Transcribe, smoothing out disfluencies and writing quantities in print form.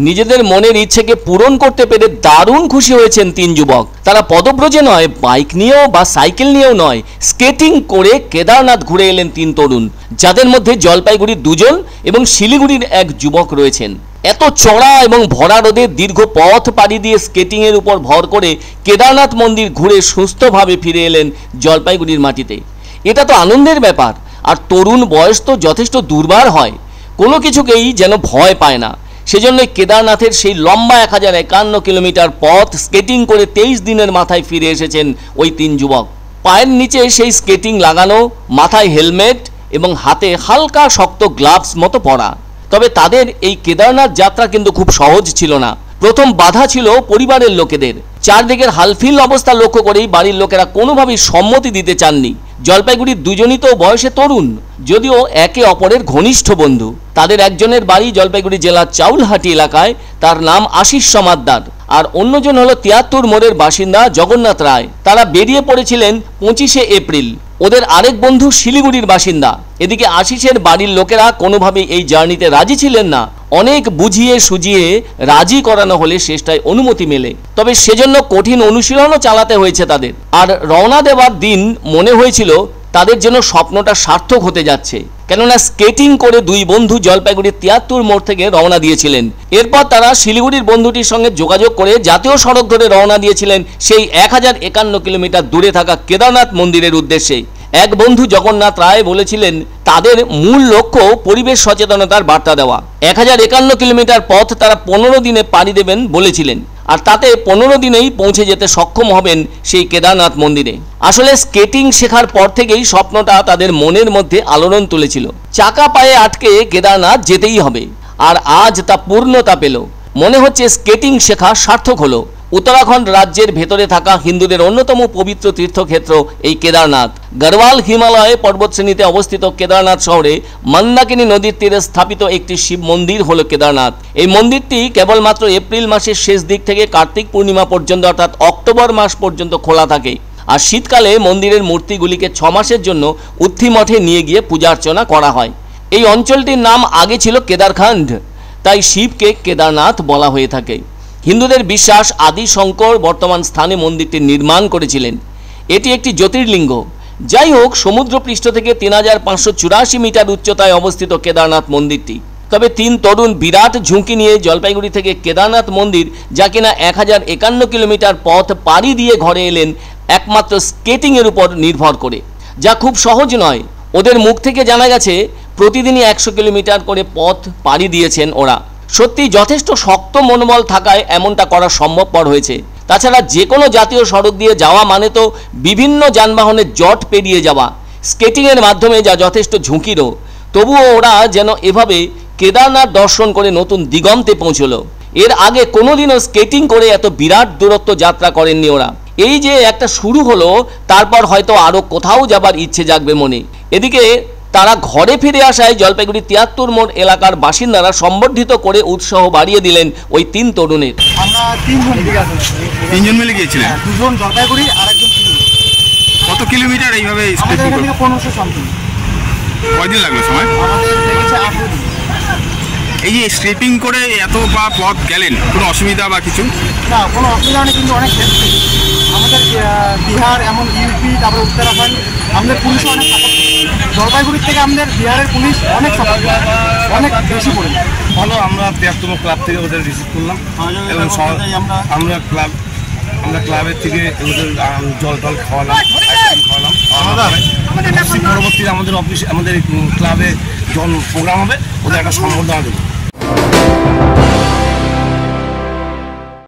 নিজেদের মনের ইচ্ছেকে পূরণ করতে পেরে দারুণ খুশি হয়েছেন তিন যুবক। তারা পদব্রজে নয়, বাইক নিয়েও বা সাইকেল নিয়েও নয়, স্কেটিং করে কেদারনাথ ঘুরে এলেন তিন তরুণ, যাদের মধ্যে জলপাইগুড়ির দুজন এবং শিলিগুড়ির এক যুবক রয়েছেন। এত চড়া এবং ভরা রোদে দীর্ঘ পথ পাড়ি দিয়ে স্কেটিংয়ের উপর ভর করে কেদারনাথ মন্দির ঘুরে সুস্থভাবে ফিরে এলেন জলপাইগুড়ির মাটিতে। এটা তো আনন্দের ব্যাপার। আর তরুণ বয়স তো যথেষ্ট দুর্বার হয়, কোনো কিছুকেই যেন ভয় পায় না। সেজন্য কেদারনাথের সেই লম্বা 1051 কিলোমিটার পথ স্কেটিং করে 23 দিনের মাথায় ফিরে এসেছেন ওই তিন যুবক। পায়ের নিচে সেই স্কেটিং লাগানো, মাথায় হেলমেট এবং হাতে হালকা শক্ত গ্লাভস মতো পরা। তবে তাদের এই কেদারনাথ যাত্রা কিন্তু খুব সহজ ছিল না। প্রথম বাধা ছিল পরিবারের লোকেদের। চারদিকের হালফিল অবস্থা লক্ষ্য করেই বাড়ির লোকেরা কোনোভাবেই সম্মতি দিতে চাননি। জলপাইগুড়ির দুজনই তো বয়সে তরুণ, যদিও একে অপরের ঘনিষ্ঠ বন্ধু। তাদের একজনের বাড়ি জলপাইগুড়ি জেলার চাউলহাটি এলাকায়, তার নাম আশিস সমাদ্দার, আর অন্যজন হলো 73 মোড়ের বাসিন্দা জগন্নাথ রায়। তারা বেরিয়ে পড়েছিলেন 25শে এপ্রিল। ওদের আরেক বন্ধু শিলিগুড়ির বাসিন্দা। এদিকে আশিসের বাড়ির লোকেরা কোনোভাবেই এই জার্নিতে রাজি ছিলেন না। অনেক বুঝিয়ে সুজিয়ে রাজি করানো হলে শেষটায় অনুমতি মেলে। তবে সেজন্য কঠিন অনুশীলনও চালাতে হয়েছে তাদের। আর রওনা দেওয়ার দিন মনে হয়েছিল তাদের জন্য স্বপ্নটা সার্থক হতে যাচ্ছে, কেননা স্কেটিং করে দুই বন্ধু জলপাইগুড়ির 73 মোড় থেকে রওনা দিয়েছিলেন। এরপর তারা শিলিগুড়ির বন্ধুটির সঙ্গে যোগাযোগ করে জাতীয় সড়ক ধরে রওনা দিয়েছিলেন সেই 1051 কিলোমিটার দূরে থাকা কেদারনাথ মন্দিরের উদ্দেশ্যে। এক বন্ধু জগন্নাথ রায় বলেছিলেন তাদের মূল লক্ষ্য পরিবেশ সচেতনতার বার্তা দেওয়া। 1051 কিলোমিটার পথ তারা 15 দিনে পাড়ি দেবেন বলেছিলেন, আর তাতে 15 দিনেই পৌঁছে যেতে সক্ষম হবেন সেই কেদারনাথ মন্দিরে। আসলে স্কেটিং শেখার পর থেকেই স্বপ্নটা তাদের মনের মধ্যে আলোড়ন তুলেছিল। চাকা পায়ে আটকে কেদারনাথ যেতেই হবে, আর আজ তা পূর্ণতা পেল। মনে হচ্ছে স্কেটিং শেখা সার্থক হলো। উত্তরাখণ্ড রাজ্যের ভেতরে থাকা হিন্দুদের অন্যতম পবিত্র তীর্থক্ষেত্র এই কেদারনাথ। গড়ওয়াল হিমালয়ে পর্বতশ্রেণীতে অবস্থিত কেদারনাথ শহরে মন্দাকিনী নদীর তীরে স্থাপিত একটি শিব মন্দির হলো কেদারনাথ। এই মন্দিরটি কেবলমাত্র এপ্রিল মাসের শেষ দিক থেকে কার্তিক পূর্ণিমা পর্যন্ত অর্থাৎ অক্টোবর মাস পর্যন্ত খোলা থাকে। আর শীতকালে মন্দিরের মূর্তিগুলিকে 6 মাসের জন্য উত্থি মঠে নিয়ে গিয়ে পূজা অর্চনা করা হয়। এই অঞ্চলটির নাম আগে ছিল কেদারখণ্ড, তাই শিবকে কেদারনাথ বলা হয়ে থাকে। হিন্দুদের বিশ্বাস আদি শঙ্কর বর্তমান স্থানে মন্দিরটি নির্মাণ করেছিলেন। এটি একটি জ্যোতির্লিঙ্গ। যাই হোক, সমুদ্রপৃষ্ঠ থেকে 3584 মিটার উচ্চতায় অবস্থিত কেদারনাথ মন্দিরটি। তবে তিন তরুণ বিরাট ঝুঁকি নিয়ে জলপাইগুড়ি থেকে কেদারনাথ মন্দির, যা কিনা 1051 কিলোমিটার পথ পাড়ি দিয়ে ঘরে এলেন একমাত্র স্কেটিংয়ের উপর নির্ভর করে, যা খুব সহজ নয়। ওদের মুখ থেকে জানা গেছে প্রতিদিনই 100 কিলোমিটার করে পথ পাড়ি দিয়েছেন ওরা। সত্যি যথেষ্ট শক্ত মনোবল থাকায় এমনটা করা সম্ভবপর হয়েছে। তাছাড়া যে কোনো জাতীয় সড়ক দিয়ে যাওয়া মানে তো বিভিন্ন যানবাহনের জট পেরিয়ে যাওয়া। স্কেটিংয়ের মাধ্যমে যা যথেষ্ট ঝুঁকিরও, তবুও ওরা যেন এভাবে কেদারনাথ দর্শন করে নতুন দিগন্তে পৌঁছলো। এর আগে কোনোদিনও স্কেটিং করে এত বিরাট দূরত্ব যাত্রা করেননি ওরা। এই যে একটা শুরু হলো, তারপর হয়তো আরও কোথাও যাবার ইচ্ছে জাগবে মনে। এদিকে তারা ঘরে ফিরে আসায় জলপাইগুড়ি 73 মোড় এলাকার বাসিন্দারা সম্বর্ধিত করে উৎসাহ বাড়িয়ে দিলেন ওই তিন তরুণের। আমরা তিনজন মিলে গিয়েছিলেন, দুজন জলপাইগুড়ি আর একজন শিলিগুড়ি। কত কিলোমিটার এইভাবে স্কেটিং করতে? 1500 সামথিং। কয়দিন লাগলো সময়? আমাদের লেগেছে 18 দিন। এই যে স্কেটিং করে এত পথ গেলেন, কোনো অসুবিধা বা কিছু? না, কোনো অসুবিধা নেই, কিন্তু অনেক হেল্প। আমাদের বিহার, এমন ইউপি, তারপর উত্তরাখণ্ড, আমাদের পুলিশ অনেক সাপোর্ট। জলপাইগুড়ির থেকে আমাদের বিহারের পুলিশ অনেক সাপোর্ট, অনেক বেশি পরিমাণ ভালো। আমরা 73 ক্লাব থেকে ওদের রিসিভ করলাম এবং আমরা ক্লাবের থেকে ওদের জল খাওয়ালাম, পরবর্তীতে আমাদের অফিস, আমাদের ক্লাবে যখন প্রোগ্রাম হবে ওদের একটা সম্বর্ধনা দেবো।